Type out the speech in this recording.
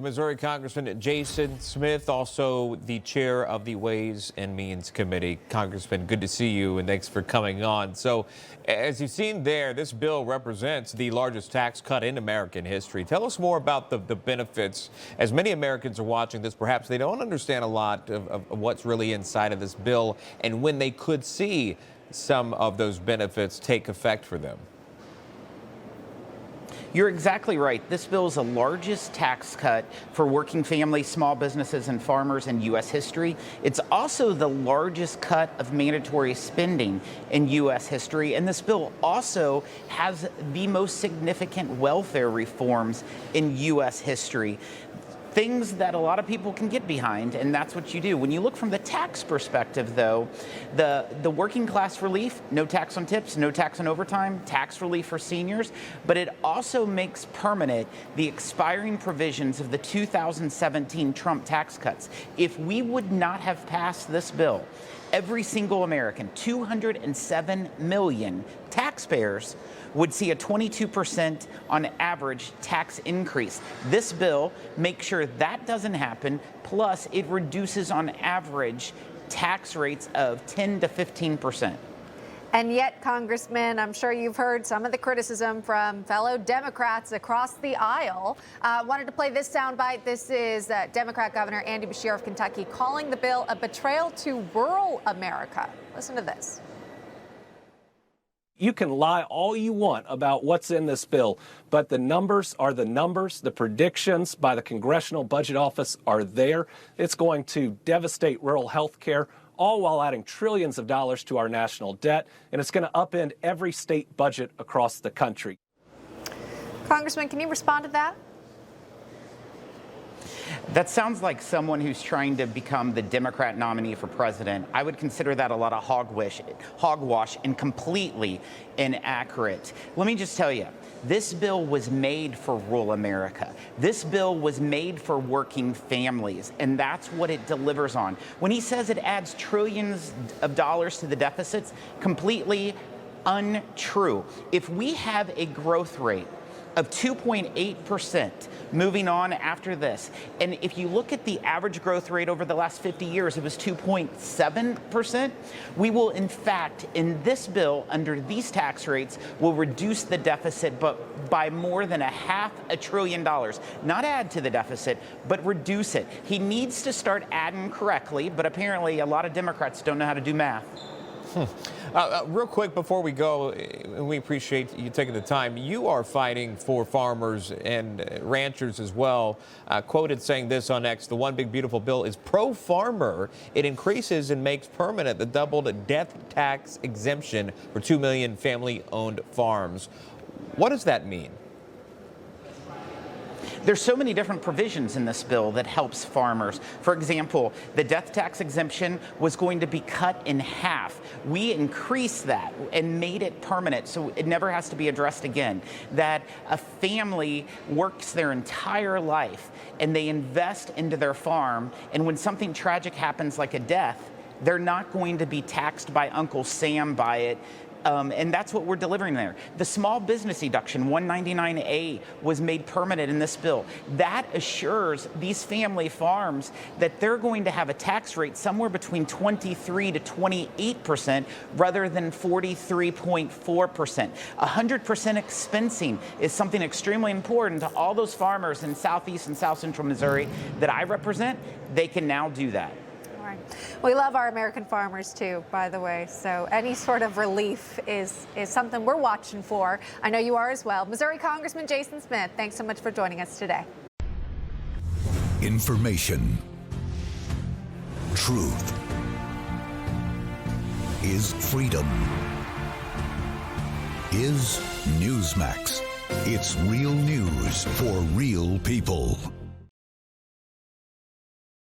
Missouri Congressman Jason Smith, also the chair of the Ways and Means Committee. Congressman, good to see you, and thanks for coming on. So, as you've seen there, this bill represents the largest tax cut in American history. Tell us more about the benefits. As many Americans are watching this, perhaps they don't understand a lot of what's really inside of this bill and when they could see some of those benefits take effect for them. You're exactly right. This bill is the largest tax cut for working families, small businesses, and farmers in U.S. history. It's also the largest cut of mandatory spending in U.S. history. And this bill also has the most significant welfare reforms in U.S. history. Things that a lot of people can get behind, and that's what you do. When you look from the tax perspective, though, the working class relief, no tax on tips, no tax on overtime, tax relief for seniors, but it also makes permanent the expiring provisions of the 2017 Trump tax cuts. If we would not have passed this bill, every single American, 207 million taxpayers, would see a 22% on average tax increase. This bill makes sure that doesn't happen, plus it reduces on average tax rates of 10 to 15%. And yet, Congressman, I'm sure you've heard some of the criticism from fellow Democrats across the aisle. Wanted to play this soundbite. This is Democrat Governor Andy Beshear of Kentucky calling the bill a betrayal to rural America. Listen to this. You can lie all you want about what's in this bill, but the numbers are the numbers. The predictions by the Congressional Budget Office are there. It's going to devastate rural health care, all while adding trillions of dollars to our national debt, and it's going to upend every state budget across the country. Congressman, can you respond to that? That sounds like someone who's trying to become the Democrat nominee for president. I would consider that a lot of hogwash and completely inaccurate. Let me just tell you, this bill was made for rural America. This bill was made for working families, and that's what it delivers on. When he says it adds trillions of dollars to the deficits, completely untrue. If we have a growth rate of 2.8% moving on after this. And if you look at the average growth rate over the last 50 years, it was 2.7%. We will, in fact, in this bill, under these tax rates, will reduce the deficit but by more than $500 billion. Not add to the deficit, but reduce it. He needs to start adding correctly, but apparently a lot of Democrats don't know how to do math. Real quick before we go, and we appreciate you taking the time, you are fighting for farmers and ranchers as well. Quoted saying this on X, the one big beautiful bill is pro-farmer. It increases and makes permanent the doubled death tax exemption for 2 million family-owned farms. What does that mean? There's so many different provisions in this bill that helps farmers. For example, the death tax exemption was going to be cut in half. We increased that and made it permanent so it never has to be addressed again. That a family works their entire life and they invest into their farm, and when something tragic happens like a death, they're not going to be taxed by Uncle Sam by it. And that's what we're delivering there. The small business deduction, 199A, was made permanent in this bill. That assures these family farms that they're going to have a tax rate somewhere between 23 to 28% rather than 43.4%. 100% expensing is something extremely important to all those farmers in Southeast and South Central Missouri that I represent. They can now do that. We love our American farmers, too, by the way. So any sort of relief is something we're watching for. I know you are as well. Missouri Congressman Jason Smith, thanks so much for joining us today. Information. Truth. Is freedom. Is Newsmax. It's real news for real people.